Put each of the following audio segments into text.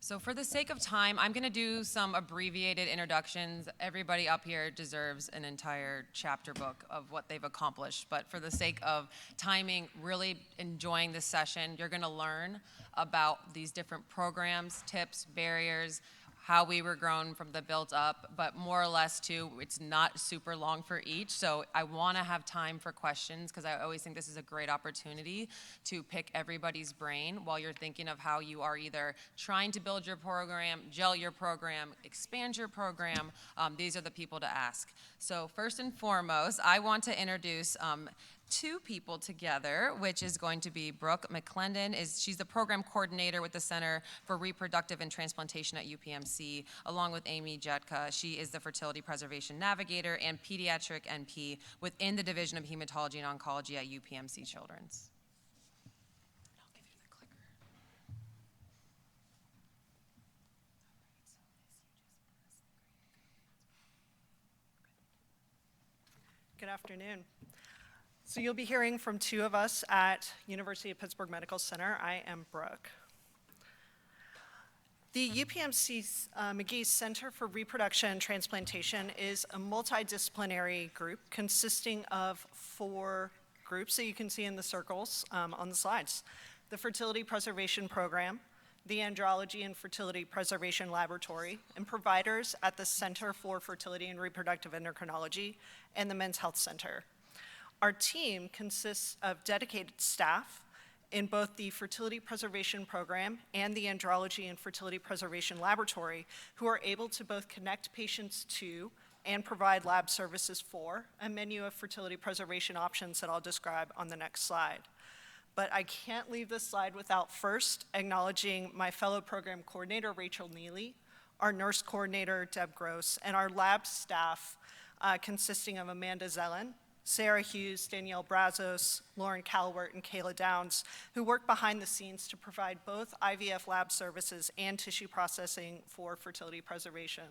So for the sake of time, I'm going to do some abbreviated introductions. Everybody up here deserves an entire chapter book of what they've accomplished. But for the sake of timing, really enjoying this session, you're going to learn about these different programs, tips, barriers, how we were grown from the built up, but more or less too, it's not super long for each. So I want to have time for questions because I always think this is a great opportunity to pick everybody's brain while you're thinking of how you are either trying to build your program, gel your program, expand your program. These are the people to ask. So first and foremost, I want to introduce two people together, which is going to be Brooke McClendon. She's the program coordinator with the Center for Reproductive and Transplantation at UPMC, along with Amy Jetka. She is the Fertility Preservation Navigator and Pediatric NP within the Division of Hematology and Oncology at UPMC Children's. I'll give you the clicker. Good afternoon. So you'll be hearing from two of us at University of Pittsburgh Medical Center. I am Brooke. The UPMC McGee Center for Reproduction and Transplantation is a multidisciplinary group consisting of 4 groups that you can see in the circles on the slides. The Fertility Preservation Program, the Andrology and Fertility Preservation Laboratory, and providers at the Center for Fertility and Reproductive Endocrinology and the Men's Health Center. Our team consists of dedicated staff in both the Fertility Preservation Program and the Andrology and Fertility Preservation Laboratory who are able to both connect patients to and provide lab services for a menu of fertility preservation options that I'll describe on the next slide. But I can't leave this slide without first acknowledging my fellow program coordinator, Rachel Neely, our nurse coordinator, Deb Gross, and our lab staff consisting of Amanda Zellen, Sarah Hughes, Danielle Brazos, Lauren Calwert, and Kayla Downs, who work behind the scenes to provide both IVF lab services and tissue processing for fertility preservation.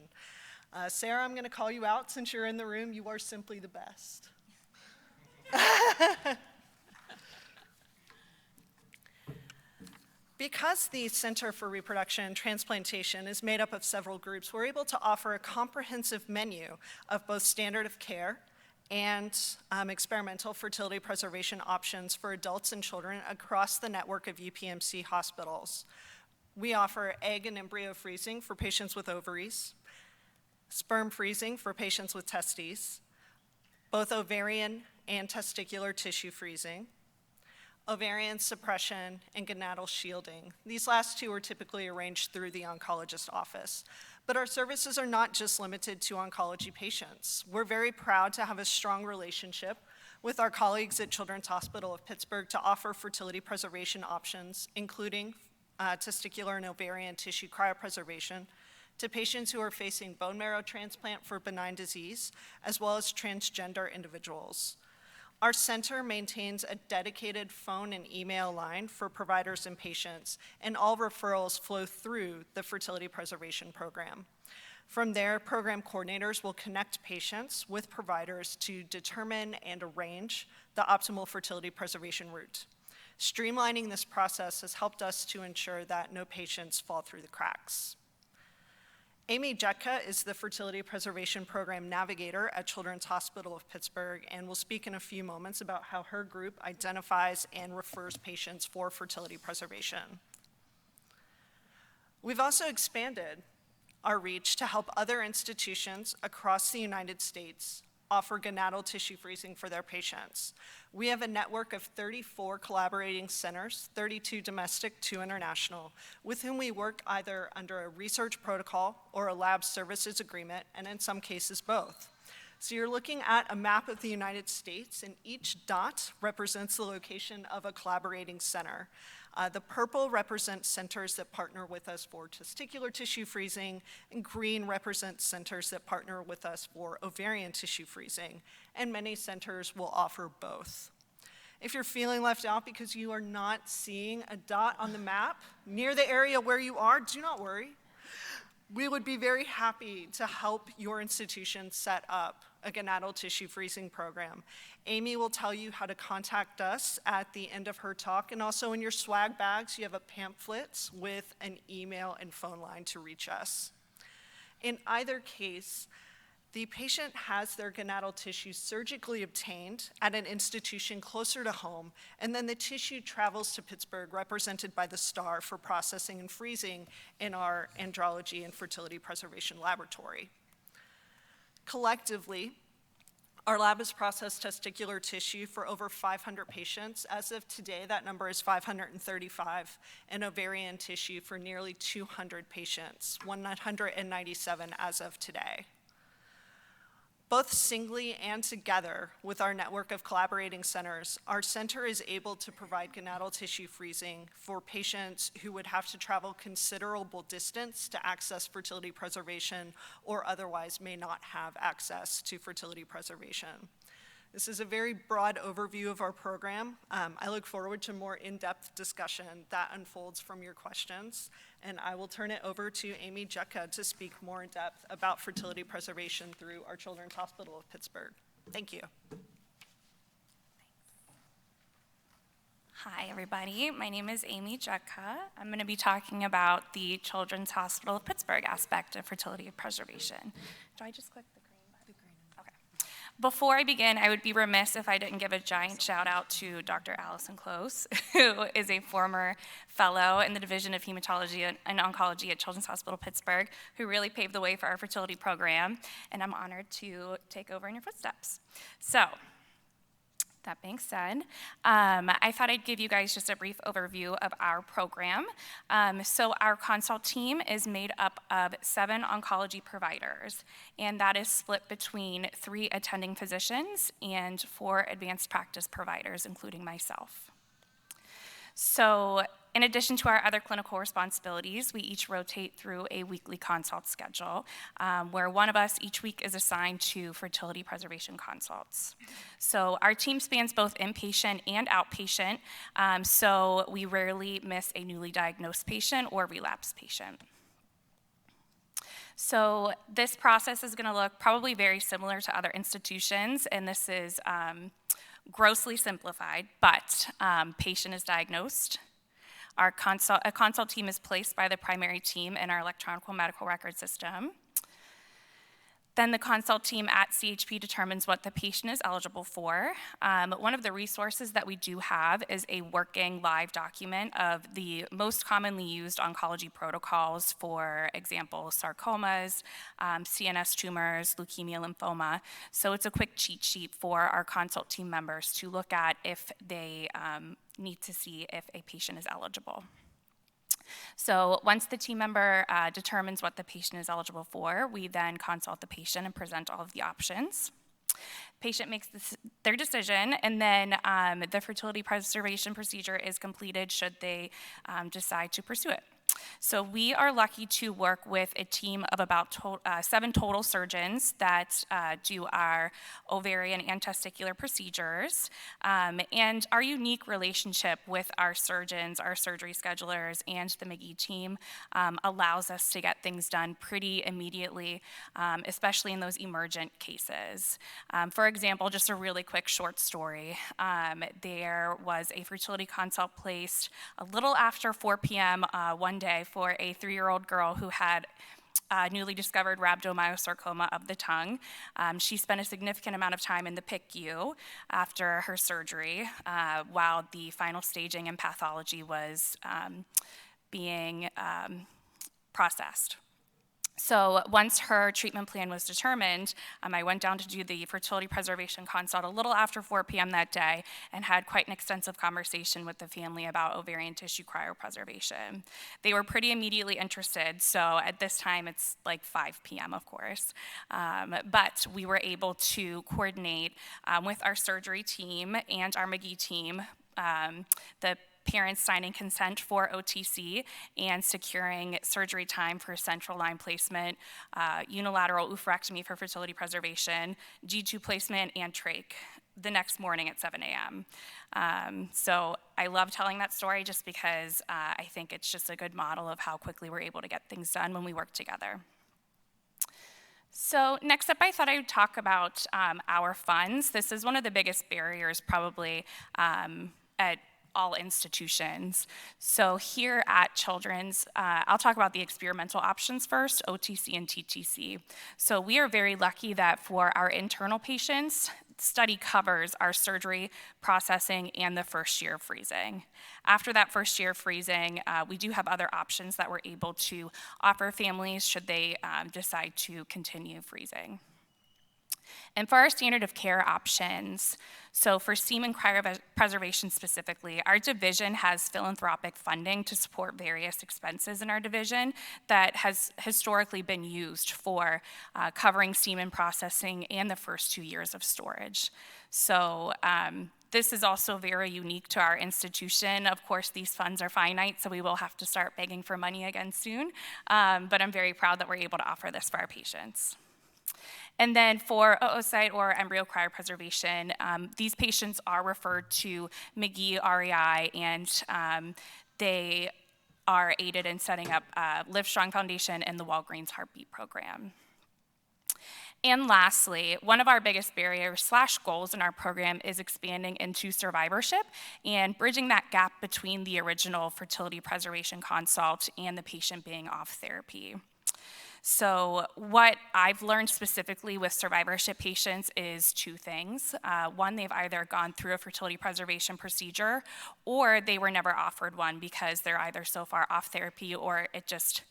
Sarah, I'm going to call you out since you're in the room. You are simply the best. Because the Center for Reproduction and Transplantation is made up of several groups, we're able to offer a comprehensive menu of both standard of care and experimental fertility preservation options for adults and children across the network of UPMC hospitals. We offer egg and embryo freezing for patients with ovaries, sperm freezing for patients with testes, both ovarian and testicular tissue freezing, ovarian suppression, and gonadal shielding. These last two are typically arranged through the oncologist office. But our services are not just limited to oncology patients. We're very proud to have a strong relationship with our colleagues at Children's Hospital of Pittsburgh to offer fertility preservation options, including testicular and ovarian tissue cryopreservation, to patients who are facing bone marrow transplant for benign disease, as well as transgender individuals. Our center maintains a dedicated phone and email line for providers and patients, and all referrals flow through the Fertility Preservation Program. From there, program coordinators will connect patients with providers to determine and arrange the optimal fertility preservation route. Streamlining this process has helped us to ensure that no patients fall through the cracks. Amy Jetka is the Fertility Preservation Program Navigator at Children's Hospital of Pittsburgh and will speak in a few moments about how her group identifies and refers patients for fertility preservation. We've also expanded our reach to help other institutions across the United States offer gonadal tissue freezing for their patients. We have a network of 34 collaborating centers, 32 domestic, 2 international, with whom we work either under a research protocol or a lab services agreement, and in some cases both. So you're looking at a map of the United States, and each dot represents the location of a collaborating center. The purple represents centers that partner with us for testicular tissue freezing, and green represents centers that partner with us for ovarian tissue freezing, and many centers will offer both. If you're feeling left out because you are not seeing a dot on the map near the area where you are, do not worry. We would be very happy to help your institution set up a gonadal tissue freezing program. Amy will tell you how to contact us at the end of her talk, and also in your swag bags, you have a pamphlet with an email and phone line to reach us. In either case, the patient has their gonadal tissue surgically obtained at an institution closer to home, and then the tissue travels to Pittsburgh, represented by the star, for processing and freezing in our andrology and fertility preservation laboratory. Collectively, our lab has processed testicular tissue for over 500 patients. As of today, that number is 535, and ovarian tissue for nearly 200 patients, 197 as of today. Both singly and together with our network of collaborating centers, our center is able to provide gonadal tissue freezing for patients who would have to travel considerable distance to access fertility preservation or otherwise may not have access to fertility preservation. This is a very broad overview of our program. I look forward to more in-depth discussion that unfolds from your questions, and I will turn it over to Amy Jutka to speak more in depth about fertility preservation through our Children's Hospital of Pittsburgh. Thank you. Hi, everybody. My name is Amy Jutka. I'm going to be talking about the Children's Hospital of Pittsburgh aspect of fertility preservation. Do I just click the green button? Okay. Before I begin, I would be remiss if I didn't give a giant shout out to Dr. Allison Close, who is a former fellow in the Division of Hematology and Oncology at Children's Hospital Pittsburgh, who really paved the way for our fertility program, and I'm honored to take over in your footsteps. So, that being said, I thought I'd give you guys just a brief overview of our program. So our consult team is made up of 7 oncology providers, and that is split between 3 attending physicians and 4 advanced practice providers, including myself. So in addition to our other clinical responsibilities, we each rotate through a weekly consult schedule where one of us each week is assigned to fertility preservation consults. So our team spans both inpatient and outpatient, so we rarely miss a newly diagnosed patient or relapsed patient. So this process is going to look probably very similar to other institutions, and this is grossly simplified, but patient is diagnosed. A consult team is placed by the primary team in our electronic medical record system. Then the consult team at CHP determines what the patient is eligible for. One of the resources that we do have is a working live document of the most commonly used oncology protocols, for example, sarcomas, CNS tumors, leukemia, lymphoma. So it's a quick cheat sheet for our consult team members to look at if they need to see if a patient is eligible. So once the team member determines what the patient is eligible for, we then consult the patient and present all of the options. Patient makes their decision, and then the fertility preservation procedure is completed should they decide to pursue it. So we are lucky to work with a team of about 7 total surgeons that do our ovarian and testicular procedures. And our unique relationship with our surgeons, our surgery schedulers, and the McGee team allows us to get things done pretty immediately, especially in those emergent cases. For example, just a really quick short story. There was a fertility consult placed a little after 4 p.m. One day for a 3-year-old girl who had newly discovered rhabdomyosarcoma of the tongue. She spent a significant amount of time in the PICU after her surgery while the final staging and pathology was being processed. So once her treatment plan was determined, I went down to do the fertility preservation consult a little after 4 p.m. that day and had quite an extensive conversation with the family about ovarian tissue cryopreservation. They were pretty immediately interested, so at this time it's like 5 p.m. of course. But we were able to coordinate with our surgery team and our McGee team, the parents signing consent for OTC and securing surgery time for central line placement, unilateral oophorectomy for fertility preservation, G2 placement, and trach the next morning at 7 a.m. So I love telling that story just because I think it's just a good model of how quickly we're able to get things done when we work together. So next up, I thought I would talk about our funds. This is one of the biggest barriers probably at all institutions. So here at Children's, I'll talk about the experimental options first, OTC and TTC. So we are very lucky that for our internal patients, study covers our surgery, processing, and the first year of freezing. After that first year of freezing, we do have other options that we're able to offer families should they decide to continue freezing. And for our standard of care options, so for semen cryopreservation specifically, our division has philanthropic funding to support various expenses in our division that has historically been used for covering semen processing and the first 2 years of storage. So this is also very unique to our institution. Of course, these funds are finite, so we will have to start begging for money again soon. But I'm very proud that we're able to offer this for our patients. And then for oocyte or embryo cryopreservation, these patients are referred to McGee REI, and they are aided in setting up Livestrong Foundation and the Walgreens Heartbeat Program. And lastly, one of our biggest barriers / goals in our program is expanding into survivorship and bridging that gap between the original fertility preservation consult and the patient being off therapy. So what I've learned specifically with survivorship patients is 2 things. One, they've either gone through a fertility preservation procedure or they were never offered one because they're either so far off therapy or it just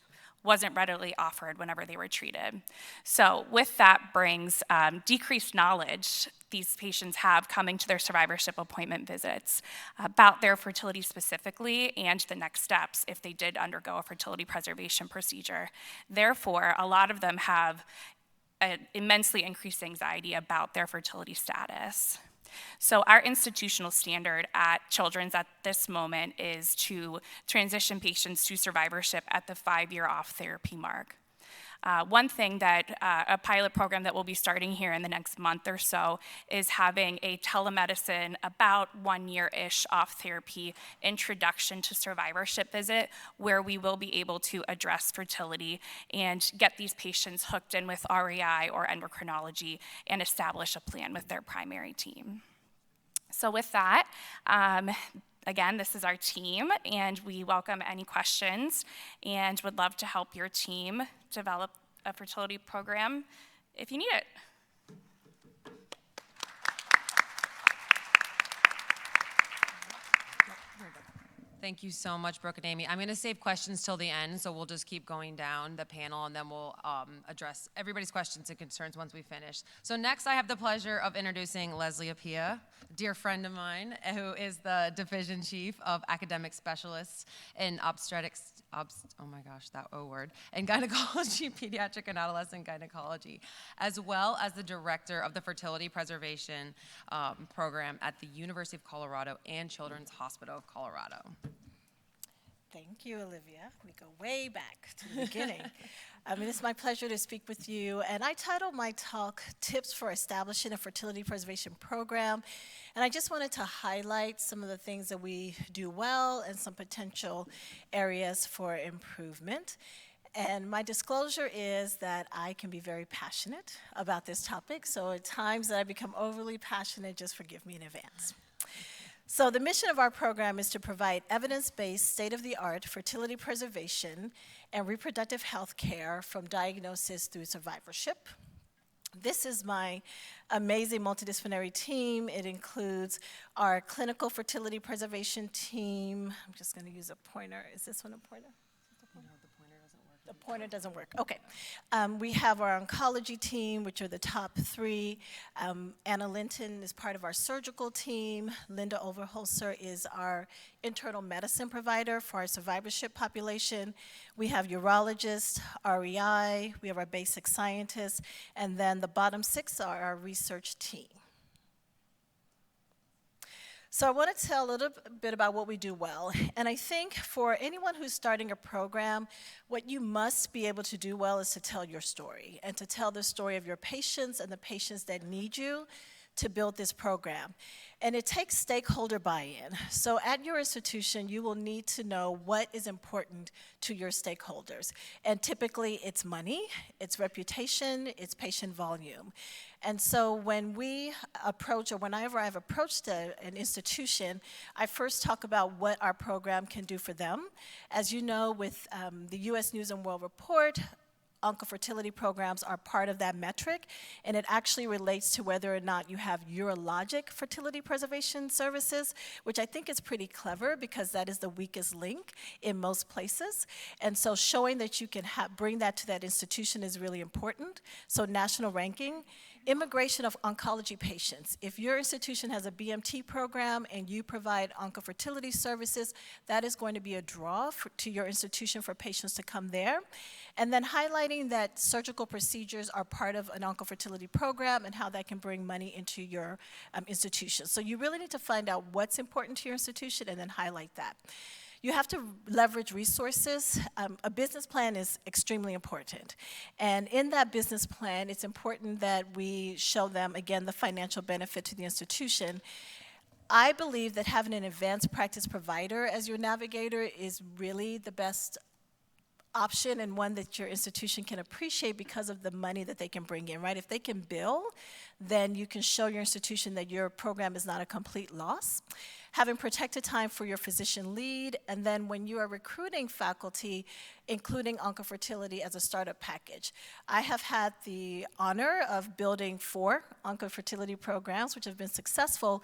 wasn't readily offered whenever they were treated. So with that brings decreased knowledge these patients have coming to their survivorship appointment visits about their fertility specifically and the next steps if they did undergo a fertility preservation procedure. Therefore, a lot of them have an immensely increased anxiety about their fertility status. So our institutional standard at Children's at this moment is to transition patients to survivorship at the 5-year off therapy mark. One thing that a pilot program that we'll be starting here in the next month or so is having a telemedicine about 1 year-ish off therapy introduction to survivorship visit where we will be able to address fertility and get these patients hooked in with REI or endocrinology and establish a plan with their primary team. So with that, again, this is our team, and we welcome any questions and would love to help your team develop a fertility program if you need it. Thank you so much, Brooke and Amy. I'm going to save questions till the end, so we'll just keep going down the panel, and then we'll address everybody's questions and concerns once we finish. So next, I have the pleasure of introducing Leslie Apia, a dear friend of mine, who is the Division Chief of Academic Specialists in Obstetrics, and Gynecology, Pediatric and Adolescent Gynecology, as well as the Director of the Fertility Preservation Program at the University of Colorado and Children's Hospital of Colorado. Thank you, Olivia. We go way back to the beginning. It's my pleasure to speak with you, and I titled my talk, Tips for Establishing a Fertility Preservation Program, and I just wanted to highlight some of the things that we do well and some potential areas for improvement. And my disclosure is that I can be very passionate about this topic, so at times that I become overly passionate, just forgive me in advance. So the mission of our program is to provide evidence-based, state-of-the-art fertility preservation and reproductive health care from diagnosis through survivorship. This is my amazing multidisciplinary team. It includes our clinical fertility preservation team. I'm just going to use a pointer. Is this one a pointer? The pointer doesn't work. Okay. We have our oncology team, which are the top 3. Anna Linton is part of our surgical team. Linda Overholser is our internal medicine provider for our survivorship population. We have urologists, REI, we have our basic scientists, and then the bottom 6 are our research team. So I want to tell a little bit about what we do well. And I think for anyone who's starting a program, what you must be able to do well is to tell your story and to tell the story of your patients and the patients that need you to build this program. And it takes stakeholder buy-in. So at your institution, you will need to know what is important to your stakeholders. And typically it's money, it's reputation, it's patient volume. And so when we approach, or whenever I've approached an institution, I first talk about what our program can do for them. As you know, with the U.S. News and World Report, oncofertility programs are part of that metric, and it actually relates to whether or not you have urologic fertility preservation services, which I think is pretty clever because that is the weakest link in most places. And so showing that you can bring that to that institution is really important. So national ranking. Immigration of oncology patients. If your institution has a BMT program and you provide oncofertility services, that is going to be a draw to your institution for patients to come there. And then highlighting that surgical procedures are part of an oncofertility program and how that can bring money into your institution. So you really need to find out what's important to your institution and then highlight that. You have to leverage resources. A business plan is extremely important. And in that business plan, it's important that we show them, again, the financial benefit to the institution. I believe that having an advanced practice provider as your navigator is really the best option and one that your institution can appreciate because of the money that they can bring in, right? If they can bill, then you can show your institution that your program is not a complete loss. Having protected time for your physician lead, and then when you are recruiting faculty, including oncofertility as a startup package. I have had the honor of building 4 oncofertility programs, which have been successful,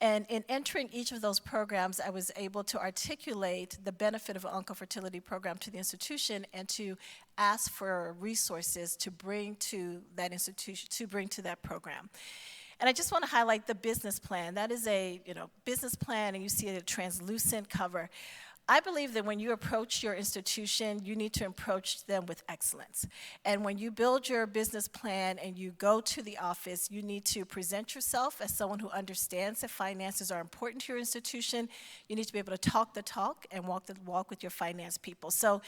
and in entering each of those programs, I was able to articulate the benefit of an oncofertility program to the institution and to ask for resources to bring to that institution, to bring to that program. And I just want to highlight the business plan. That is a business plan, and you see a translucent cover. I believe that when you approach your institution, you need to approach them with excellence. And when you build your business plan and you go to the office, you need to present yourself as someone who understands that finances are important to your institution. You need to be able to talk the talk and walk the walk with your finance people. So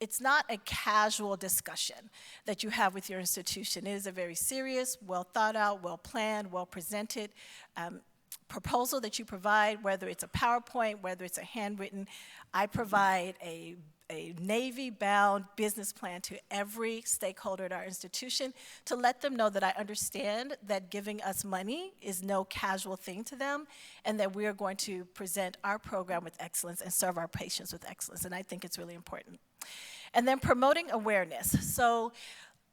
it's not a casual discussion that you have with your institution. It is a very serious, well thought out, well planned, well presented proposal that you provide, whether it's a PowerPoint, whether it's a handwritten. I provide a Navy-bound business plan to every stakeholder at our institution to let them know that I understand that giving us money is no casual thing to them, and that we are going to present our program with excellence and serve our patients with excellence, and I think it's really important. And then promoting awareness. So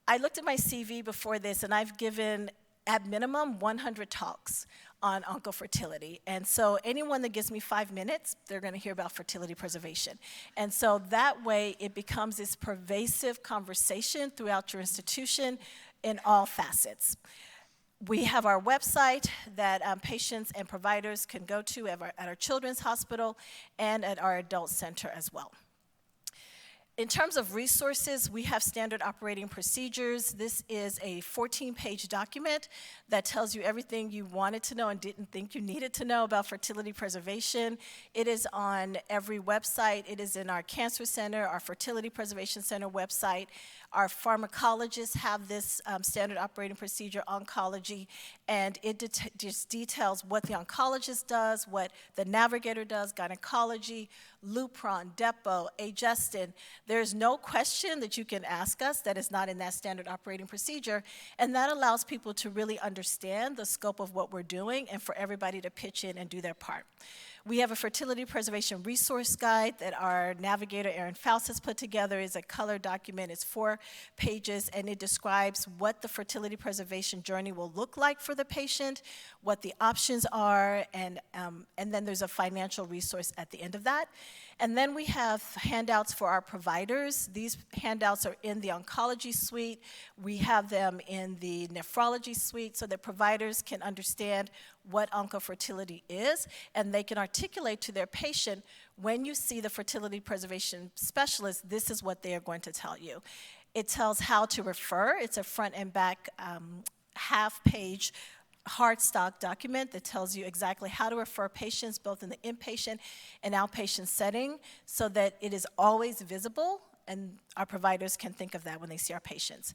I looked at my CV before this, and I've given, at minimum, 100 talks on oncofertility. And so anyone that gives me 5 minutes, they're going to hear about fertility preservation. And so that way it becomes this pervasive conversation throughout your institution in all facets. We have our website that patients and providers can go to at our children's hospital and at our adult center as well. In terms of resources, we have standard operating procedures. This is a 14-page document that tells you everything you wanted to know and didn't think you needed to know about fertility preservation. It is on every website. It is in our cancer center, our fertility preservation center website. Our pharmacologists have this standard operating procedure, oncology, and it just details what the oncologist does, what the navigator does, gynecology, Lupron, Depo, Agestin. There's no question that you can ask us that is not in that standard operating procedure, and that allows people to really understand the scope of what we're doing and for everybody to pitch in and do their part. We have a fertility preservation resource guide that our navigator, Erin Faust, has put together. It's a color document. It's 4 pages, and it describes what the fertility preservation journey will look like for the patient, what the options are, and then there's a financial resource at the end of that. And then we have handouts for our providers. These handouts are in the oncology suite. We have them in the nephrology suite so that providers can understand what oncofertility is, and they can articulate to their patient, when you see the fertility preservation specialist, this is what they are going to tell you. It tells how to refer. It's a front and back half-page hard stock document that tells you exactly how to refer patients both in the inpatient and outpatient setting so that it is always visible and our providers can think of that when they see our patients.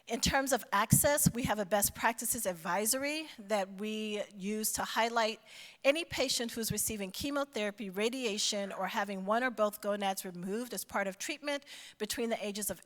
In terms of access, we have a best practices advisory that we use to highlight any patient who's receiving chemotherapy, radiation, or having one or both gonads removed as part of treatment between the ages of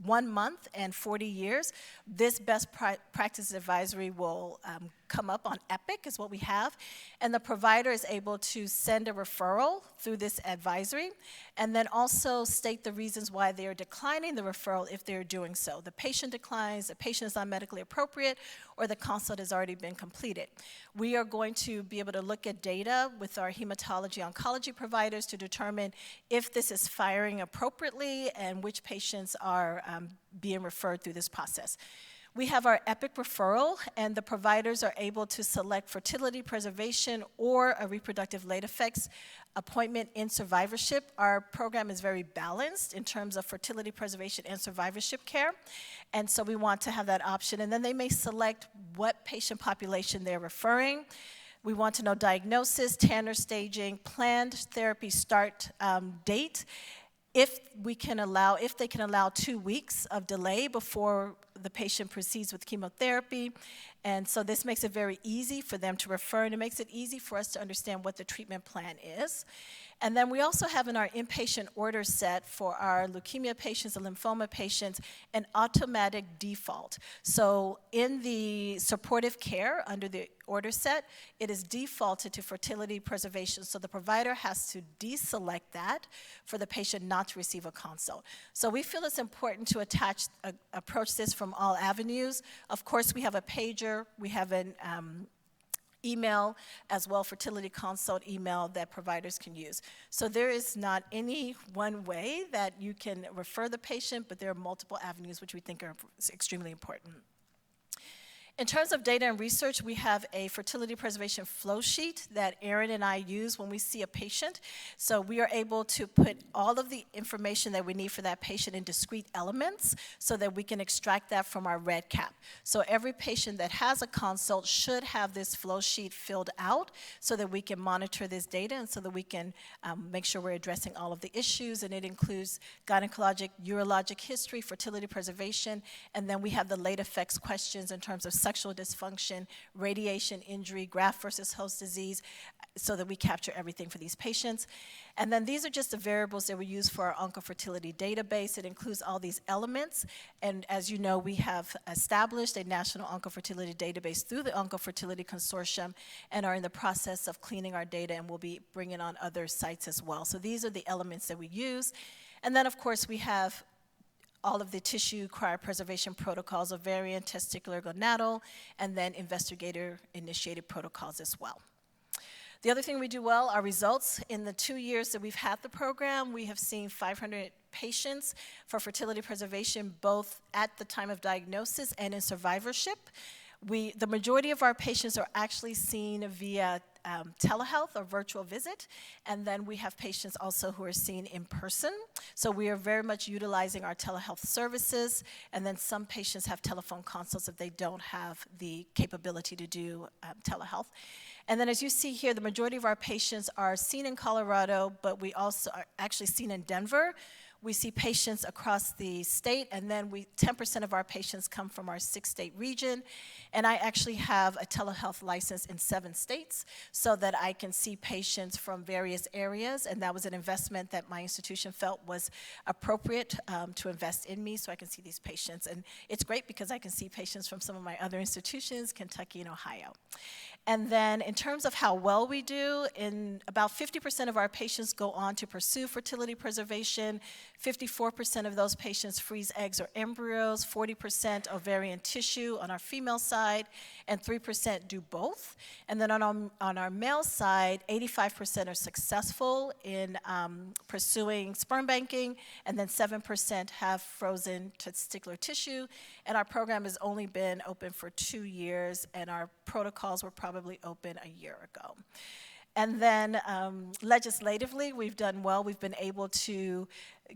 1 month and 40 years. This best practice advisory will come up on Epic, is what we have, and the provider is able to send a referral through this advisory, and then also state the reasons why they are declining the referral if they're doing so. The patient declines, the patient is not medically appropriate, or the consult has already been completed. We are going to be able to look at data with our hematology oncology providers to determine if this is firing appropriately and which patients are being referred through this process. We have our Epic referral, and the providers are able to select fertility preservation or a reproductive late effects appointment in survivorship. Our program is very balanced in terms of fertility preservation and survivorship care, and so we want to have that option. And then they may select what patient population they're referring. We want to know diagnosis, Tanner staging, planned therapy start date. If they can allow 2 weeks of delay before the patient proceeds with chemotherapy. And so this makes it very easy for them to refer, and it makes it easy for us to understand what the treatment plan is. And then we also have in our inpatient order set for our leukemia patients and lymphoma patients an automatic default. So in the supportive care under the order set, it is defaulted to fertility preservation. So the provider has to deselect that for the patient not to receive a consult. So we feel it's important to approach this from all avenues. Of course, we have a pager, we have an email as well, fertility consult email that providers can use. So there is not any one way that you can refer the patient, but there are multiple avenues which we think are extremely important. In terms of data and research, we have a fertility preservation flow sheet that Erin and I use when we see a patient. So we are able to put all of the information that we need for that patient in discrete elements so that we can extract that from our red cap. So every patient that has a consult should have this flow sheet filled out so that we can monitor this data and so that we can make sure we're addressing all of the issues. And it includes gynecologic, urologic history, fertility preservation, and then we have the late effects questions in terms of sexual dysfunction, radiation injury, graft versus host disease, so that we capture everything for these patients. And then these are just the variables that we use for our oncofertility database. It includes all these elements. And as you know, we have established a national oncofertility database through the Oncofertility Consortium and are in the process of cleaning our data, and we'll be bringing on other sites as well. So these are the elements that we use. And then, of course, we have all of the tissue cryopreservation protocols, ovarian, testicular, gonadal, and then investigator-initiated protocols as well. The other thing we do well are results. In the 2 years that we've had the program, we have seen 500 patients for fertility preservation, both at the time of diagnosis and in survivorship. The majority of our patients are actually seen via telehealth or virtual visit, and then we have patients also who are seen in person. So we are very much utilizing our telehealth services, and then some patients have telephone consults if they don't have the capability to do telehealth. And then as you see here, the majority of our patients are seen in Colorado, but we also are actually seen in Denver. We see patients across the state, and then 10% of our patients come from our 6-state region. And I actually have a telehealth license in 7 states so that I can see patients from various areas, and that was an investment that my institution felt was appropriate to invest in me so I can see these patients. And it's great because I can see patients from some of my other institutions, Kentucky and Ohio. And then in terms of how well we do, in about 50% of our patients go on to pursue fertility preservation. 54% of those patients freeze eggs or embryos, 40% ovarian tissue on our female side, and 3% do both. And then on our male side, 85% are successful in pursuing sperm banking, and then 7% have frozen testicular tissue. And our program has only been open for 2 years, and our protocols were probably open a year ago. And then legislatively, we've done well. We've been able to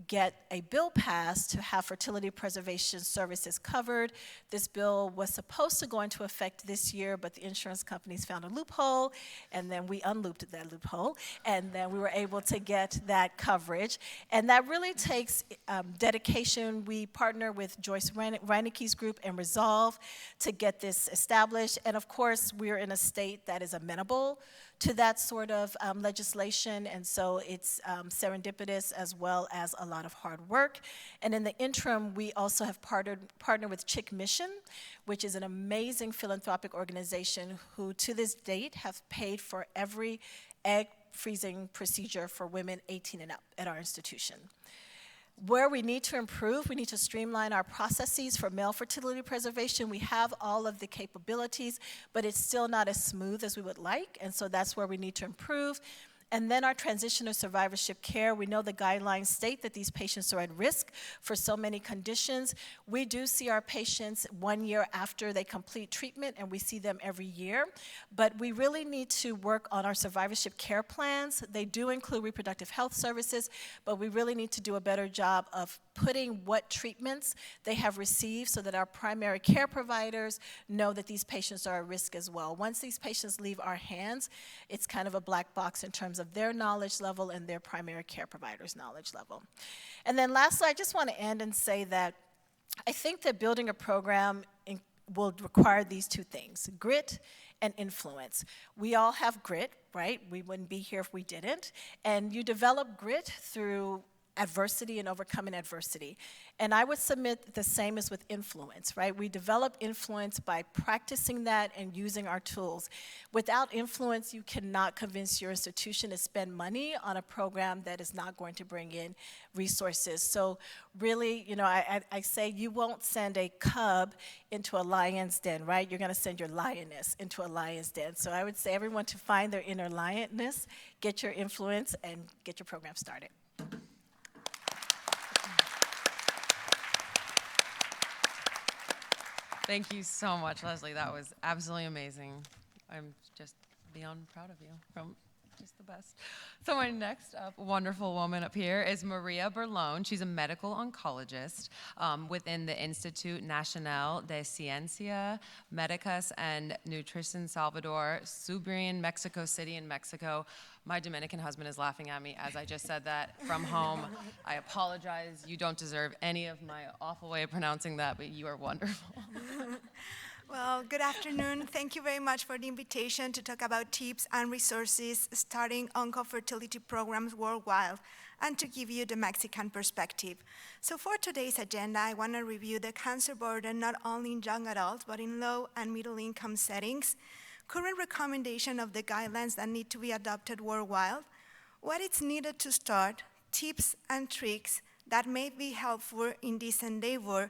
get a bill passed to have fertility preservation services covered. This bill was supposed to go into effect this year, but the insurance companies found a loophole, and then we unlooped that loophole, and then we were able to get that coverage. And that really takes dedication. We partner with Joyce Reineke's group and Resolve to get this established. And of course, we're in a state that is amenable to that sort of legislation, and so it's serendipitous as well as a lot of hard work. And in the interim, we also have partnered with Chick Mission, which is an amazing philanthropic organization who to this date have paid for every egg freezing procedure for women 18 and up at our institution. Where we need to improve, we need to streamline our processes for male fertility preservation. We have all of the capabilities, but it's still not as smooth as we would like, and so that's where we need to improve. And then our transition to survivorship care, we know the guidelines state that these patients are at risk for so many conditions. We do see our patients 1 year after they complete treatment, and we see them every year. But we really need to work on our survivorship care plans. They do include reproductive health services, but we really need to do a better job of putting what treatments they have received so that our primary care providers know that these patients are at risk as well. Once these patients leave our hands, it's kind of a black box in terms of their knowledge level and their primary care provider's knowledge level. And then lastly, I just want to end and say that I think that building a program will require these two things, grit and influence. We all have grit, right? We wouldn't be here if we didn't. And you develop grit through adversity and overcoming adversity. And I would submit the same as with influence, right? We develop influence by practicing that and using our tools. Without influence, you cannot convince your institution to spend money on a program that is not going to bring in resources. So really, you know, I say you won't send a cub into a lion's den, right? You're gonna send your lioness into a lion's den. So I would say everyone to find their inner lioness, get your influence, and get your program started. Thank you so much, Leslie. That was absolutely amazing. I'm just beyond proud of you. From just the best. So my next wonderful woman up here is Maria Berlone. She's a medical oncologist within the Institut Nacional de Ciencia Médicas and Nutrición Salvador, Subrian, Mexico City in Mexico. My Dominican husband is laughing at me as I just said that from home. I apologize. You don't deserve any of my awful way of pronouncing that, but you are wonderful. Well, good afternoon. Thank you very much for the invitation to talk about tips and resources starting oncofertility programs worldwide and to give you the Mexican perspective. So for today's agenda, I want to review the cancer burden not only in young adults, but in low and middle income settings, current recommendation of the guidelines that need to be adopted worldwide, what is needed to start, tips and tricks that may be helpful in this endeavor,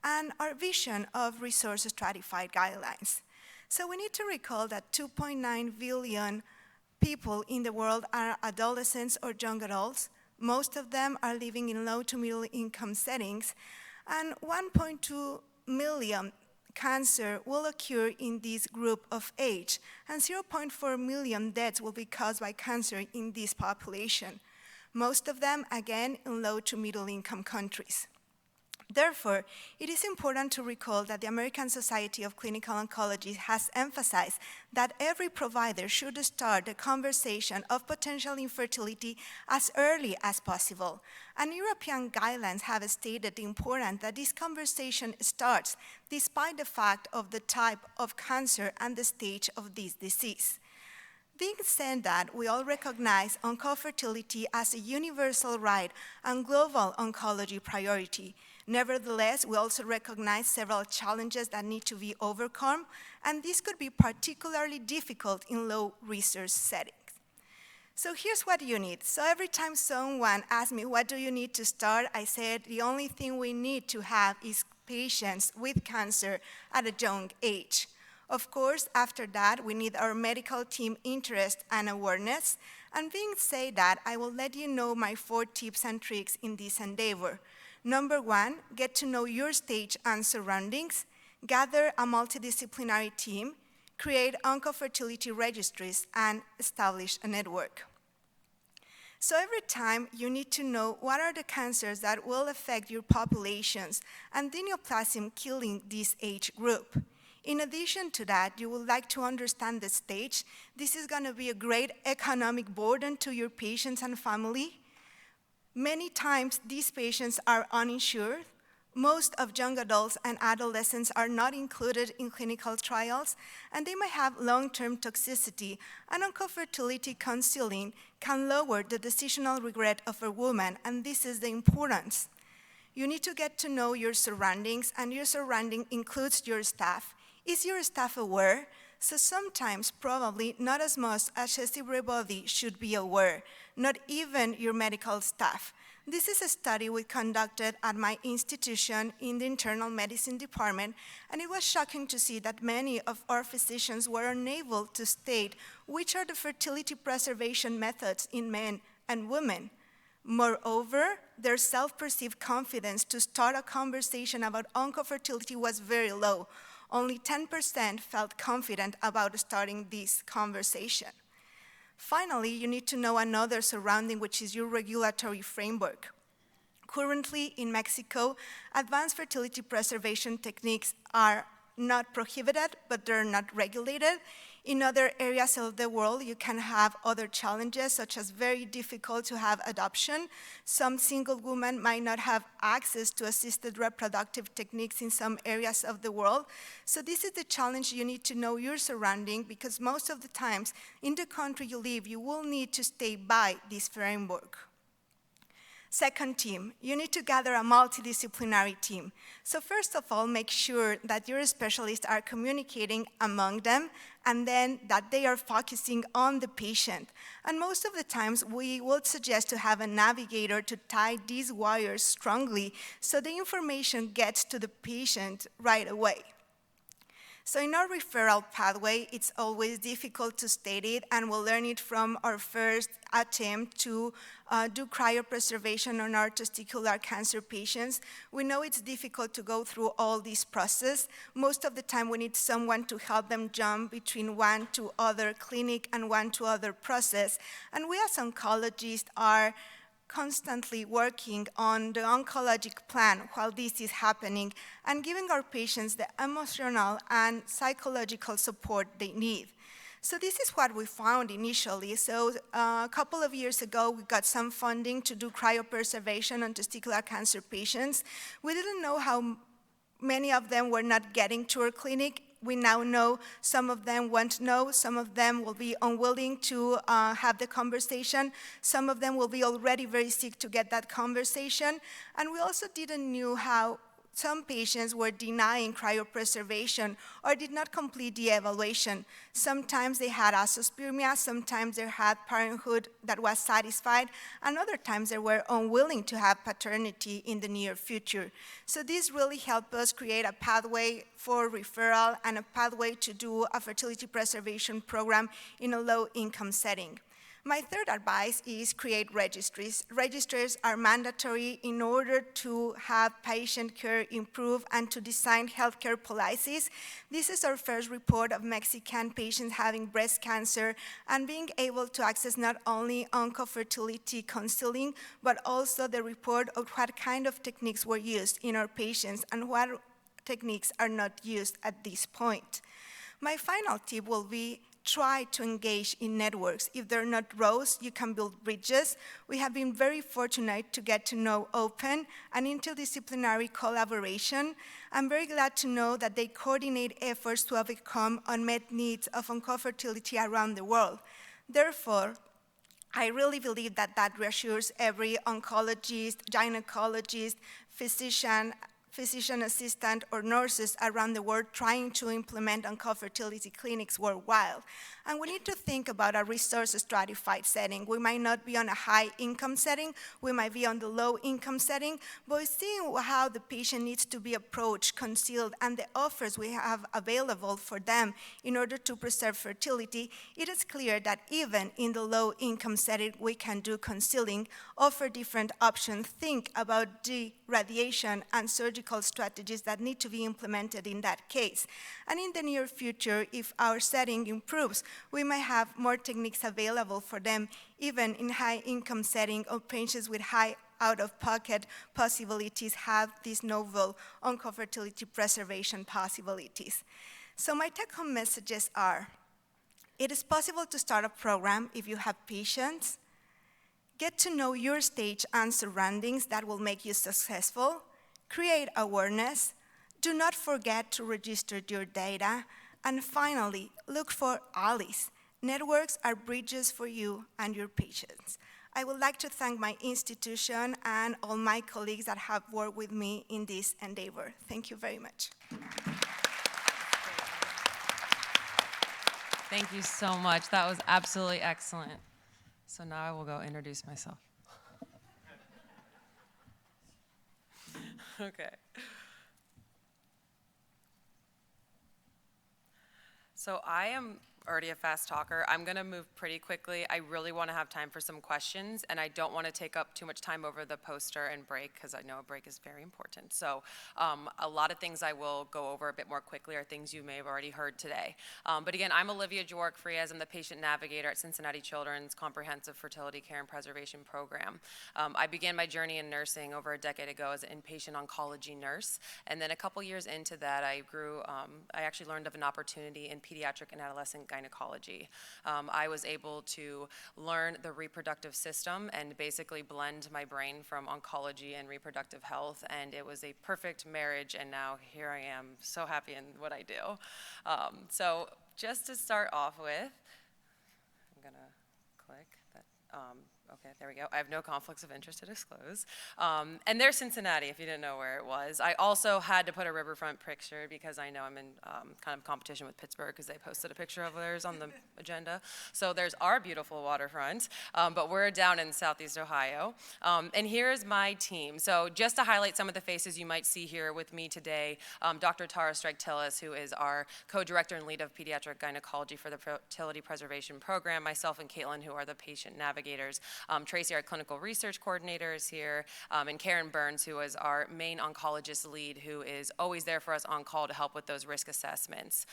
and our vision of resource stratified guidelines. So we need to recall that 2.9 billion people in the world are adolescents or young adults. Most of them are living in low to middle income settings, and 1.2 million cancer will occur in this group of age, and 0.4 million deaths will be caused by cancer in this population. Most of them, again, in low to middle income countries. Therefore, it is important to recall that the American Society of Clinical Oncology has emphasized that every provider should start the conversation of potential infertility as early as possible. And European guidelines have stated the importance that this conversation starts despite the fact of the type of cancer and the stage of this disease. Being said that, we all recognize oncofertility as a universal right and global oncology priority. Nevertheless, we also recognize several challenges that need to be overcome, and this could be particularly difficult in low resource settings. So here's what you need. So every time someone asks me, what do you need to start? I said, the only thing we need to have is patients with cancer at a young age. Of course, after that, we need our medical team interest and awareness. And being said that, I will let you know my 4 tips and tricks in this endeavor. Number 1, get to know your stage and surroundings, gather a multidisciplinary team, create oncofertility registries, and establish a network. So every time you need to know what are the cancers that will affect your populations and the neoplasm killing this age group. In addition to that, you would like to understand the stage. This is going to be a great economic burden to your patients and family. Many times, these patients are uninsured. Most of young adults and adolescents are not included in clinical trials, and they may have long-term toxicity, and oncofertility counseling can lower the decisional regret of a woman, and this is the importance. You need to get to know your surroundings, and your surrounding includes your staff. Is your staff aware? So sometimes, probably not as much as everybody should be aware, not even your medical staff. This is a study we conducted at my institution in the internal medicine department, and it was shocking to see that many of our physicians were unable to state which are the fertility preservation methods in men and women. Moreover, their self-perceived confidence to start a conversation about oncofertility was very low. Only 10% felt confident about starting this conversation. Finally, you need to know another surrounding, which is your regulatory framework. Currently, in Mexico, advanced fertility preservation techniques are not prohibited, but they're not regulated. In other areas of the world, you can have other challenges, such as very difficult to have adoption. Some single women might not have access to assisted reproductive techniques in some areas of the world. So this is the challenge. You need to know your surrounding, because most of the times, in the country you live, you will need to stay by this framework. Second team, you need to gather a multidisciplinary team. So first of all, make sure that your specialists are communicating among them, and then that they are focusing on the patient. And most of the times, we would suggest to have a navigator to tie these wires strongly so the information gets to the patient right away. So in our referral pathway, it's always difficult to state it, and we'll learn it from our first attempt to do cryopreservation on our testicular cancer patients. We know it's difficult to go through all this process. Most of the time, we need someone to help them jump between one to other clinic and one to other process. And we as oncologists are constantly working on the oncologic plan while this is happening and giving our patients the emotional and psychological support they need. So this is what we found initially. So a couple of years ago, we got some funding to do cryopreservation on testicular cancer patients. We didn't know how many of them were not getting to our clinic. We now know some of them won't know, some of them will be unwilling to have the conversation, some of them will be already very sick to get that conversation, and we also didn't know how some patients were denying cryopreservation or did not complete the evaluation. Sometimes they had azoospermia, sometimes they had parenthood that was satisfied, and other times they were unwilling to have paternity in the near future. So this really helped us create a pathway for referral and a pathway to do a fertility preservation program in a low-income setting. My third advice is create registries. Registries are mandatory in order to have patient care improve and to design healthcare policies. This is our first report of Mexican patients having breast cancer and being able to access not only oncofertility counseling, but also the report of what kind of techniques were used in our patients and what techniques are not used at this point. My final tip will be try to engage in networks. If they're not rows, you can build bridges. We have been very fortunate to get to know open and interdisciplinary collaboration. I'm very glad to know that they coordinate efforts to overcome unmet needs of oncofertility around the world. Therefore, I really believe that that reassures every oncologist, gynecologist, physician assistant, or nurses around the world trying to implement oncofertility clinics worldwide. And we need to think about a resource stratified setting. We might not be on a high income setting, we might be on the low income setting, but seeing how the patient needs to be approached, concealed, and the offers we have available for them in order to preserve fertility, it is clear that even in the low income setting, we can do concealing, offer different options, think about the radiation, and surgical strategies that need to be implemented in that case. And in the near future, if our setting improves, we may have more techniques available for them, even in high-income setting or patients with high out-of-pocket possibilities have these novel oncofertility preservation possibilities. So my take-home messages are, it is possible to start a program if you have patience. Get to know your stage and surroundings that will make you successful. Create awareness. Do not forget to register your data. And finally, look for allies. Networks are bridges for you and your patients. I would like to thank my institution and all my colleagues that have worked with me in this endeavor. Thank you very much. Thank you so much. That was absolutely excellent. So now I will go introduce myself. Okay. So I am already a fast talker. I'm going to move pretty quickly. I really want to have time for some questions, and I don't want to take up too much time over the poster and break, because I know a break is very important. So a lot of things I will go over a bit more quickly are things you may have already heard today. But again, I'm Olivia Jork-Frias. I'm the patient navigator at Cincinnati Children's Comprehensive Fertility Care and Preservation Program. I began my journey in nursing over a decade ago as an inpatient oncology nurse, and then a couple years into that, I actually learned of an opportunity in pediatric and adolescent gynecology. I was able to learn the reproductive system and basically blend my brain from oncology and reproductive health, and it was a perfect marriage, and now here I am, so happy in what I do. So just to start off with, I'm gonna click that. Okay, there we go. I have no conflicts of interest to disclose. And there's Cincinnati, if you didn't know where it was. I also had to put a riverfront picture because I know I'm in kind of competition with Pittsburgh because they posted a picture of theirs on the agenda. So there's our beautiful waterfront, but we're down in Southeast Ohio. And here's my team. So just to highlight some of the faces you might see here with me today, Dr. Tara Strike-Tillis, who is our co-director and lead of pediatric gynecology for the Fertility Preservation Program, myself and Caitlin, who are the patient navigators. Tracy, our clinical research coordinator, is here, and Karen Burns, who is our main oncologist lead, who is always there for us on call to help with those risk assessments.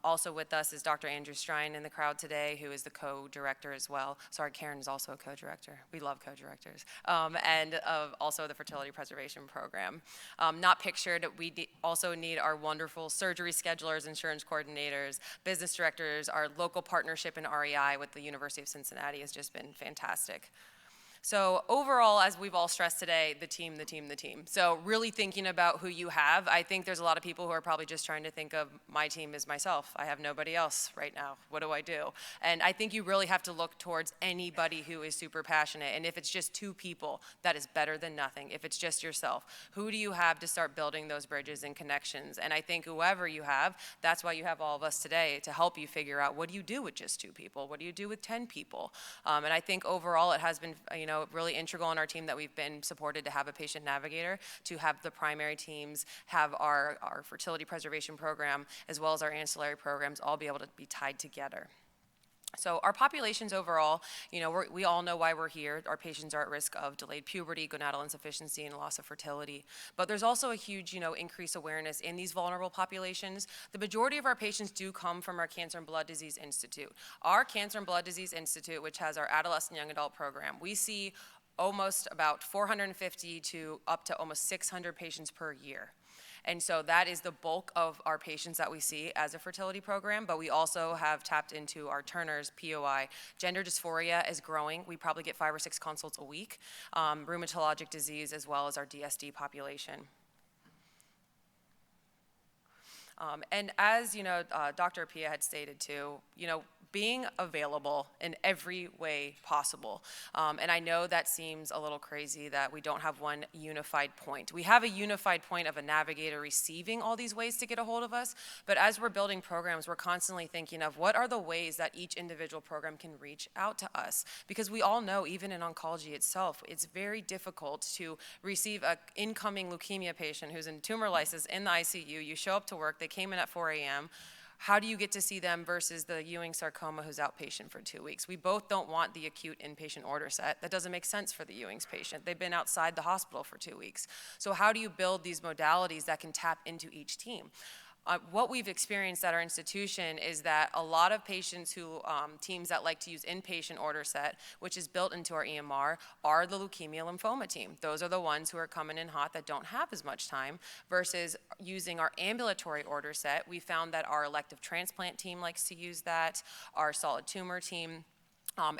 Also with us is Dr. Andrew Strine in the crowd today, who is the co-director as well. Sorry, Karen is also a co-director. We love co-directors. And also the Fertility Preservation Program. Not pictured, we also need our wonderful surgery schedulers, insurance coordinators, business directors. Our local partnership in REI with the University of Cincinnati has just been fantastic. So overall, as we've all stressed today, the team. So really thinking about who you have. I think there's a lot of people who are probably just trying to think of my team as myself. I have nobody else right now. What do I do? And I think you really have to look towards anybody who is super passionate. And if it's just two people, that is better than nothing. If it's just yourself, who do you have to start building those bridges and connections? And I think whoever you have, that's why you have all of us today to help you figure out what do you do with just two people? What do you do with 10 people? And I think overall it has been, really integral in our team that we've been supported to have a patient navigator, to have the primary teams, have our fertility preservation program, as well as our ancillary programs all be able to be tied together. So our populations overall, we all know why we're here. Our patients are at risk of delayed puberty, gonadal insufficiency, and loss of fertility. But there's also a huge, increased awareness in these vulnerable populations. The majority of our patients do come from our Cancer and Blood Disease Institute. Our Cancer and Blood Disease Institute, which has our adolescent young adult program, we see almost about 450 to up to almost 600 patients per year. And so that is the bulk of our patients that we see as a fertility program, but we also have tapped into our Turner's, POI. Gender dysphoria is growing. We probably get 5 or 6 consults a week. Rheumatologic disease, as well as our DSD population. And as Dr. Apia had stated too, being available in every way possible. And I know that seems a little crazy that we don't have one unified point. We have a unified point of a navigator receiving all these ways to get a hold of us, but as we're building programs, we're constantly thinking of what are the ways that each individual program can reach out to us. Because we all know, even in oncology itself, it's very difficult to receive an incoming leukemia patient who's in tumor lysis in the ICU. You show up to work, they came in at 4 a.m., how do you get to see them versus the Ewing sarcoma who's outpatient for 2 weeks? We both don't want the acute inpatient order set. That doesn't make sense for the Ewing's patient. They've been outside the hospital for 2 weeks. So how do you build these modalities that can tap into each team? What we've experienced at our institution is that a lot of patients who, teams that like to use inpatient order set, which is built into our EMR, are the leukemia lymphoma team. Those are the ones who are coming in hot that don't have as much time, versus using our ambulatory order set. We found that our elective transplant team likes to use that, our solid tumor team,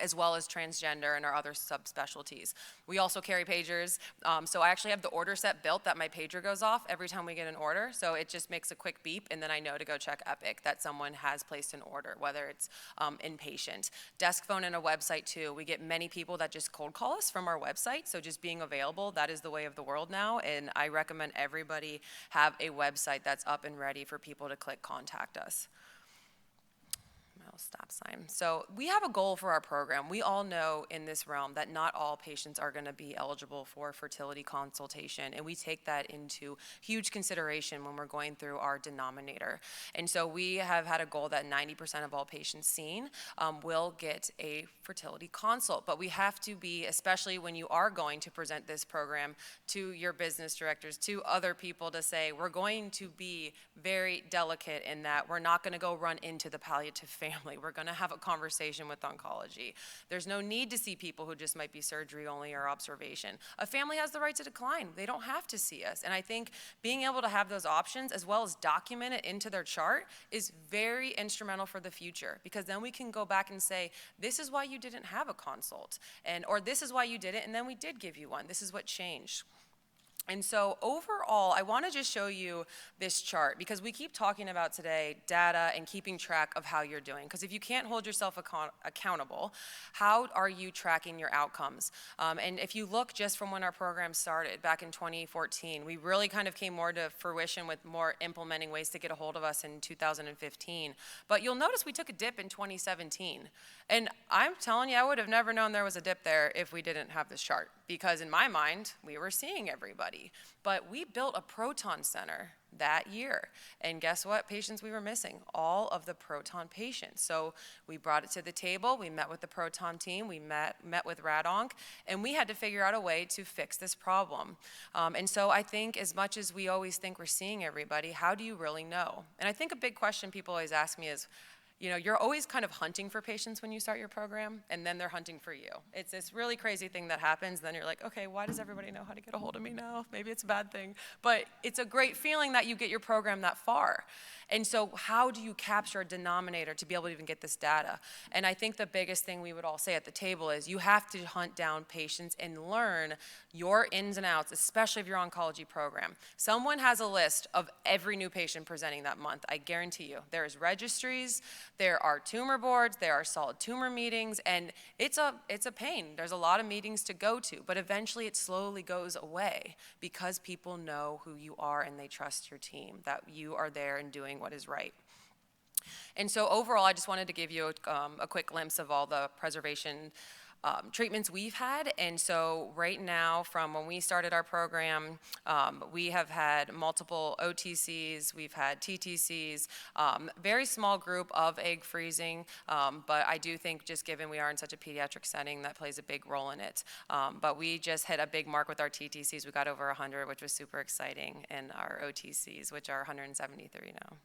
as well as transgender and our other subspecialties. We also carry pagers, so I actually have the order set built that my pager goes off every time we get an order, so it just makes a quick beep, and then I know to go check Epic that someone has placed an order, whether it's inpatient. Desk phone and a website too. We get many people that just cold call us from our website, so just being available, that is the way of the world now, and I recommend everybody have a website that's up and ready for people to click contact us. Stop sign. So we have a goal for our program. We all know in this realm that not all patients are going to be eligible for fertility consultation, and we take that into huge consideration when we're going through our denominator. And so we have had a goal that 90% of all patients seen will get a fertility consult. But we have to be, especially when you are going to present this program to your business directors, to other people, to say we're going to be very delicate in that we're not going to go run into the palliative family. We're going to have a conversation with oncology. There's no need to see people who just might be surgery only or observation. A family has the right to decline. They don't have to see us. And I think being able to have those options as well as document it into their chart is very instrumental for the future, because then we can go back and say, this is why you didn't have a consult, or this is why you did it, and then we did give you one. This is what changed. And so overall, I want to just show you this chart, because we keep talking about today data and keeping track of how you're doing. Because if you can't hold yourself accountable, how are you tracking your outcomes? And if you look just from when our program started back in 2014, we really kind of came more to fruition with more implementing ways to get a hold of us in 2015. But you'll notice we took a dip in 2017. And I'm telling you, I would have never known there was a dip there if we didn't have this chart, because in my mind, we were seeing everybody. But we built a proton center that year. And guess what patients we were missing? All of the proton patients. So we brought it to the table. We met with the proton team. We met with RadOnc, and we had to figure out a way to fix this problem. And so I think, as much as we always think we're seeing everybody, how do you really know? And I think a big question people always ask me is, you know, you're always kind of hunting for patients when you start your program, and then they're hunting for you. It's this really crazy thing that happens. Then you're like, okay, why does everybody know how to get a hold of me now? Maybe it's a bad thing. But it's a great feeling that you get your program that far. And so how do you capture a denominator to be able to even get this data? And I think the biggest thing we would all say at the table is you have to hunt down patients and learn your ins and outs, especially of your oncology program. Someone has a list of every new patient presenting that month, I guarantee you. There's registries, there are tumor boards, there are solid tumor meetings, and it's a pain. There's a lot of meetings to go to, but eventually it slowly goes away because people know who you are and they trust your team, that you are there and doing what is right. And so overall, I just wanted to give you a quick glimpse of all the preservation treatments we've had. And so right now, from when we started our program, we have had multiple OTCs, we've had TTCs, very small group of egg freezing, but I do think, just given we are in such a pediatric setting, that plays a big role in it. But we just hit a big mark with our TTCs. We got over 100, which was super exciting, and our OTCs, which are 173 now.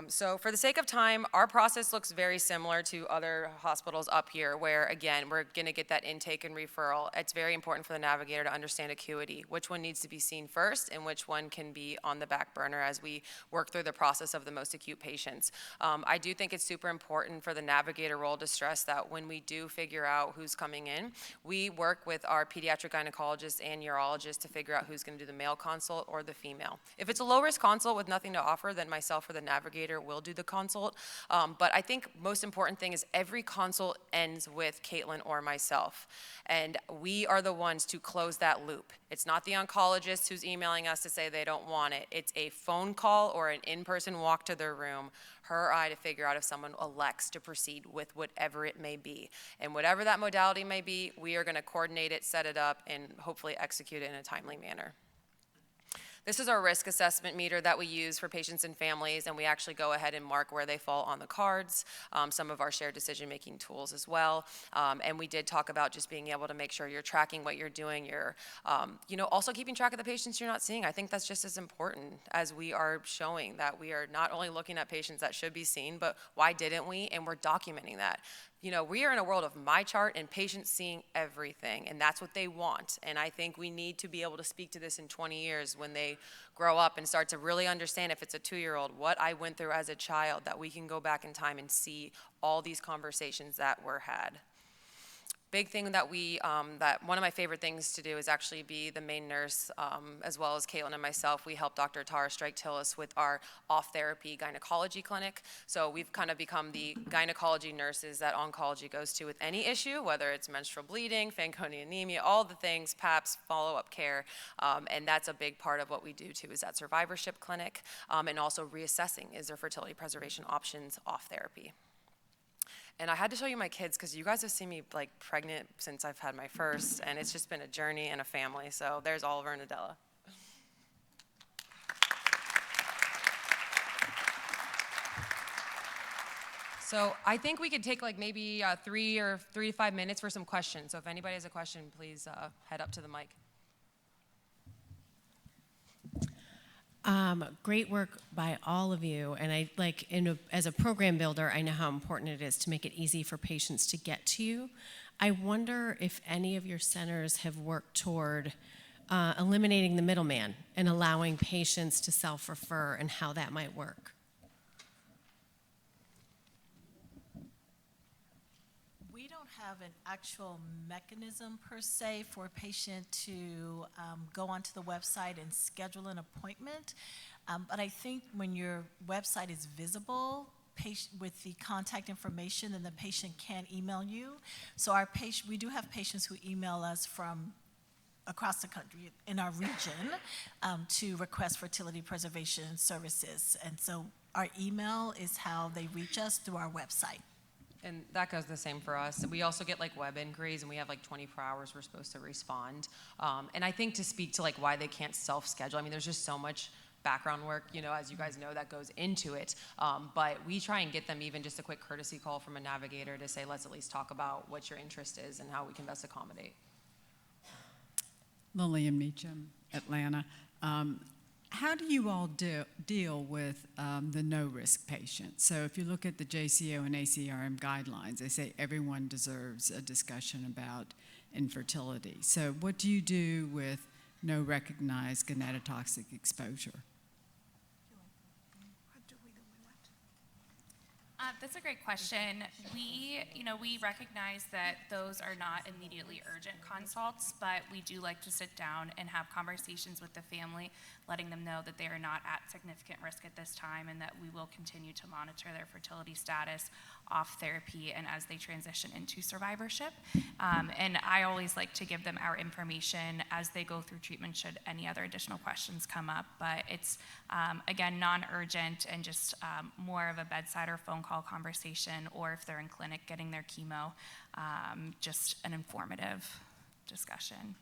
So for the sake of time, our process looks very similar to other hospitals up here, where, again, we're going to get that intake and referral. It's very important for the navigator to understand acuity, which one needs to be seen first and which one can be on the back burner as we work through the process of the most acute patients. I do think it's super important for the navigator role to stress that when we do figure out who's coming in, we work with our pediatric gynecologists and urologists to figure out who's going to do the male consult or the female. If it's a low-risk consult with nothing to offer, then myself or the navigator will do the consult. But I think most important thing is every consult ends with Caitlin or myself. And we are the ones to close that loop. It's not the oncologist who's emailing us to say they don't want it. It's a phone call or an in-person walk to their room, her or I, to figure out if someone elects to proceed with whatever it may be. And whatever that modality may be, we are going to coordinate it, set it up, and hopefully execute it in a timely manner. This is our risk assessment meter that we use for patients and families, and we actually go ahead and mark where they fall on the cards, some of our shared decision-making tools as well. And we did talk about just being able to make sure you're tracking what you're doing. You're, also keeping track of the patients you're not seeing. I think that's just as important as we are showing that we are not only looking at patients that should be seen, but why didn't we? And we're documenting that. We are in a world of my chart and patients seeing everything, and that's what they want. And I think we need to be able to speak to this in 20 years when they grow up and start to really understand, if it's a 2-year-old, what I went through as a child, that we can go back in time and see all these conversations that were had. Big thing that that one of my favorite things to do is actually be the main nurse, as well as Caitlin and myself. We help Dr. Tara Strike-Tillis with our off-therapy gynecology clinic. So we've kind of become the gynecology nurses that oncology goes to with any issue, whether it's menstrual bleeding, Fanconi anemia, all the things, PAPS, follow-up care. And that's a big part of what we do too, is that survivorship clinic, and also reassessing, is there fertility preservation options off therapy. And I had to show you my kids because you guys have seen me like pregnant since I've had my first, and it's just been a journey and a family. So there's Oliver and Adela. So I think we could take like maybe 3 to 5 minutes for some questions. So if anybody has a question, please head up to the mic. Great work by all of you, and as a program builder, I know how important it is to make it easy for patients to get to you. I wonder if any of your centers have worked toward eliminating the middleman and allowing patients to self-refer, and how that might work. We don't have an actual mechanism per se for a patient to go onto the website and schedule an appointment. But I think when your website is visible with the contact information, then the patient can email you. So we do have patients who email us from across the country in our region to request fertility preservation services. And so our email is how they reach us, through our website. And that goes the same for us. We also get like web inquiries, and we have like 24 hours we're supposed to respond. And I think to speak to like why they can't self-schedule, I mean, there's just so much background work, as you guys know, that goes into it. But we try and get them even just a quick courtesy call from a navigator to say, let's at least talk about what your interest is and how we can best accommodate. Lillian Meacham, Atlanta. How do you all deal with the no-risk patient? So if you look at the JCO and ACRM guidelines, they say everyone deserves a discussion about infertility. So what do you do with no recognized gonatotoxic exposure? That's a great question. We recognize that those are not immediately urgent consults, but we do like to sit down and have conversations with the family, letting them know that they are not at significant risk at this time, and that we will continue to monitor their fertility status off therapy and as they transition into survivorship. And I always like to give them our information as they go through treatment should any other additional questions come up. But it's, again, non-urgent and just more of a bedside or phone call conversation, or if they're in clinic getting their chemo, just an informative discussion.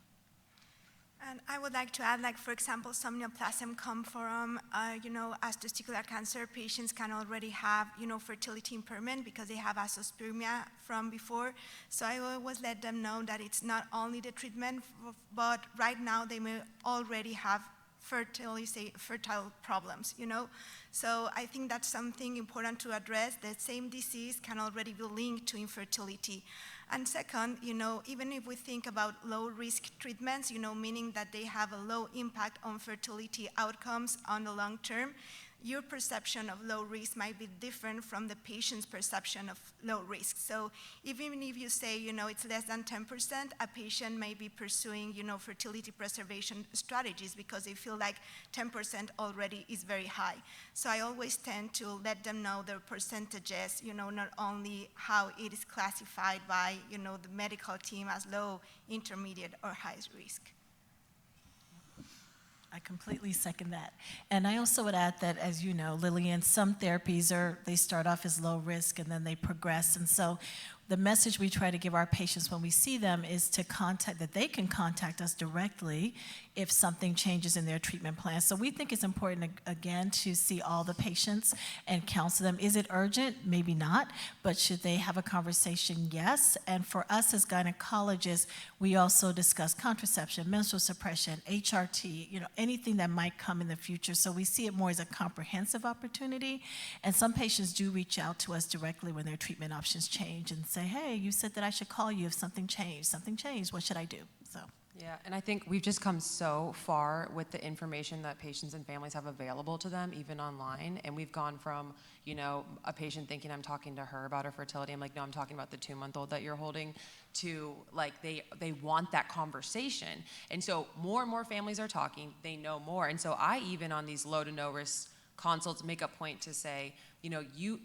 And I would like to add, for example, somnoplasm come from, as testicular cancer patients can already have, fertility impairment because they have azoospermia from before. So I always let them know that it's not only the treatment, but right now they may already have fertile problems, So I think that's something important to address. The same disease can already be linked to infertility. And second, even if we think about low-risk treatments, meaning that they have a low impact on fertility outcomes on the long term, your perception of low risk might be different from the patient's perception of low risk. So even if you say, it's less than 10%, a patient may be pursuing, fertility preservation strategies because they feel like 10% already is very high. So I always tend to let them know their percentages, not only how it is classified by, the medical team as low, intermediate, or high risk. I completely second that. And I also would add that, as you know, Lillian, some therapies they start off as low risk and then they progress. And so the message we try to give our patients when we see them is that they can contact us directly if something changes in their treatment plan. So we think it's important, again, to see all the patients and counsel them. Is it urgent? Maybe not, but should they have a conversation? Yes. And for us as gynecologists, we also discuss contraception, menstrual suppression, HRT, anything that might come in the future. So we see it more as a comprehensive opportunity. And some patients do reach out to us directly when their treatment options change and say, hey, you said that I should call you if something changed, what should I do? So. Yeah, and I think we've just come so far with the information that patients and families have available to them, even online. And we've gone from, a patient thinking I'm talking to her about her fertility. I'm like, no, I'm talking about the 2-month-old that you're holding, to like they want that conversation. And so more and more families are talking, they know more. And so I even on these low to no risk consults make a point to say,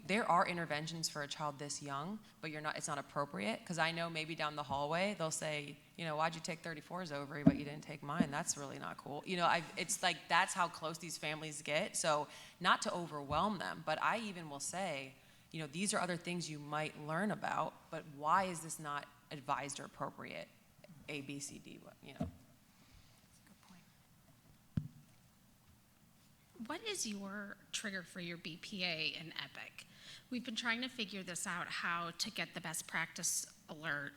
there are interventions for a child this young, but it's not appropriate, because I know maybe down the hallway they'll say, why'd you take 34's ovary, but you didn't take mine? That's really not cool. It's like that's how close these families get. So not to overwhelm them, but I even will say, these are other things you might learn about, but why is this not advised or appropriate? A, B, C, D, What is your trigger for your BPA in EPIC? We've been trying to figure this out, how to get the best practice alert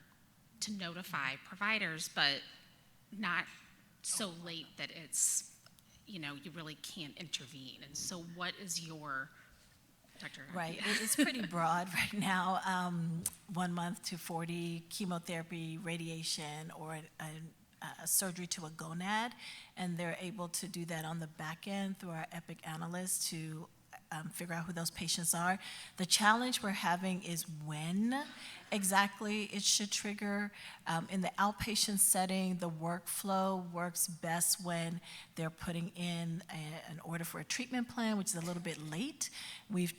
to notify providers, but not so late that it's, you really can't intervene. And so what is your, Dr. Right, it's pretty broad right now. 1 month to 40, chemotherapy, radiation, or a surgery to a gonad, and they're able to do that on the back end through our EPIC analysts to figure out who those patients are. The challenge we're having is when exactly it should trigger. In the outpatient setting, the workflow works best when they're putting in an order for a treatment plan, which is a little bit late. We've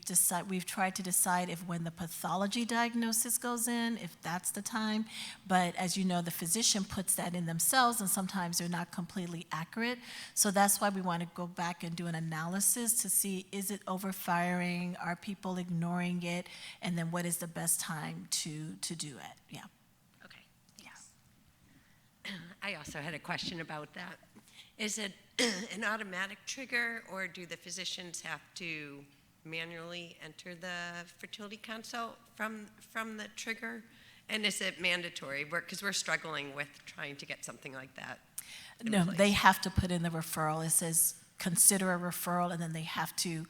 tried to decide if when the pathology diagnosis goes in, if that's the time. But as you know, the physician puts that in themselves, and sometimes they're not completely accurate. So that's why we want to go back and do an analysis to see, is it overfiring? Are people ignoring it? And then what is the best time to do it? Yeah. Okay, thanks. I also had a question about that. Is it an automatic trigger, or do the physicians have to manually enter the fertility consult from the trigger? And is it mandatory? Because we're struggling with trying to get something like that in No, place. they have to put in the referral. It says consider a referral, and then they have to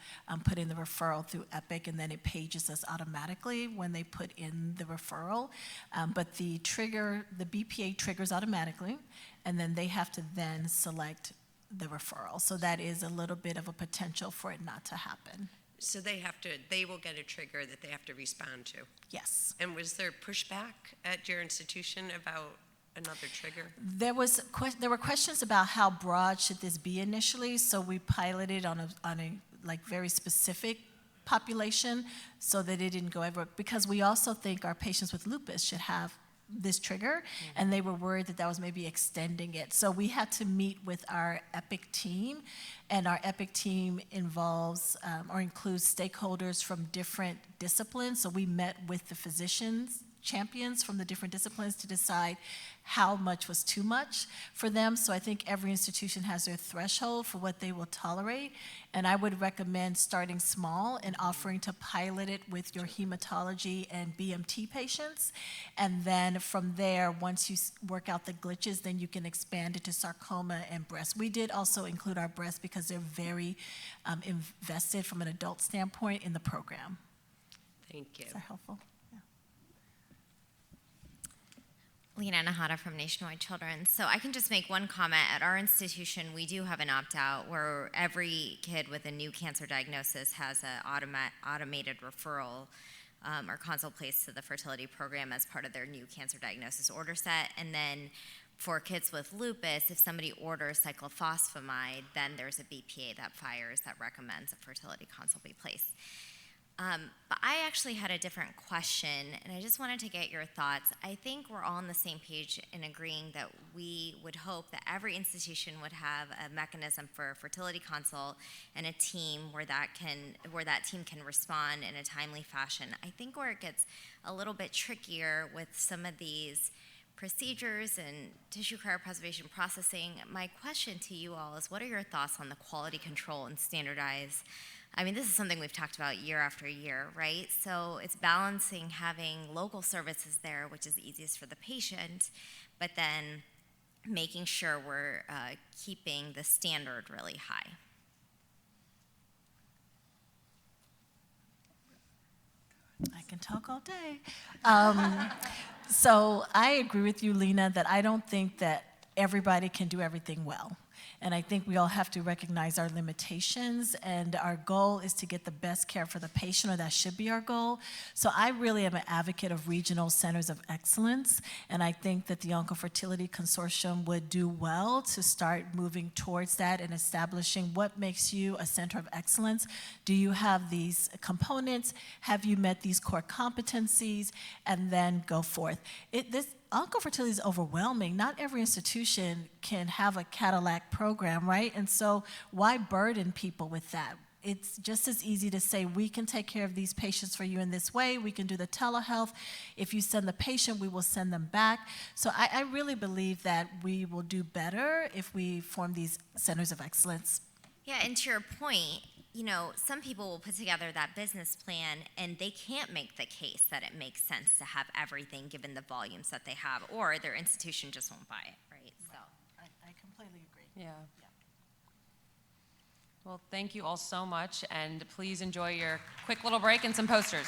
put in the referral through EPIC, and then it pages us automatically when they put in the referral. But the BPA triggers automatically, and then they have to then select the referral. So that is a little bit of a potential for it not to happen. So they will get a trigger that they have to respond to. Yes. And was there pushback at your institution about another trigger? There were questions about how broad should this be initially, so we piloted on a very specific population so that it didn't go everywhere, because we also think our patients with lupus should have this trigger, and they were worried that was maybe extending it. So we had to meet with our EPIC team, and our EPIC team involves or includes stakeholders from different disciplines. So we met with the physicians, champions from the different disciplines, to decide how much was too much for them. So I think every institution has their threshold for what they will tolerate. And I would recommend starting small and offering to pilot it with your hematology and BMT patients. And then from there, once you work out the glitches, then you can expand it to sarcoma and breast. We did also include our breast because they're very invested from an adult standpoint in the program. Thank you. Is that helpful? Lena Nahata from Nationwide Children's. So I can just make one comment. At our institution, we do have an opt-out where every kid with a new cancer diagnosis has an automated referral or consult placed to the fertility program as part of their new cancer diagnosis order set. And then for kids with lupus, if somebody orders cyclophosphamide, then there's a BPA that fires that recommends a fertility consult be placed. But I actually had a different question, and I just wanted to get your thoughts. I think we're all on the same page in agreeing that we would hope that every institution would have a mechanism for a fertility consult and a team where that team can respond in a timely fashion. I think where it gets a little bit trickier with some of these procedures and tissue cryopreservation processing, my question to you all is, what are your thoughts on the quality control and standardize? I mean, this is something we've talked about year after year, right? So it's balancing having local services there, which is easiest for the patient, but then making sure we're keeping the standard really high. I can talk all day. So I agree with you, Lena, that I don't think that everybody can do everything well. And I think we all have to recognize our limitations, and our goal is to get the best care for the patient, or that should be our goal. So I really am an advocate of regional centers of excellence, and I think that the Oncofertility Consortium would do well to start moving towards that and establishing what makes you a center of excellence. Do you have these components? Have you met these core competencies? And then go forth. Oncofertility is overwhelming. Not every institution can have a Cadillac program, right? And so why burden people with that? It's just as easy to say, we can take care of these patients for you in this way. We can do the telehealth. If you send the patient, we will send them back. So I really believe that we will do better if we form these centers of excellence. Yeah, and to your point, you know, some people will put together that business plan and they can't make the case that it makes sense to have everything given the volumes that they have, or their institution just won't buy it, right? So I completely agree. Yeah. Well, thank you all so much, and please enjoy your quick little break and some posters.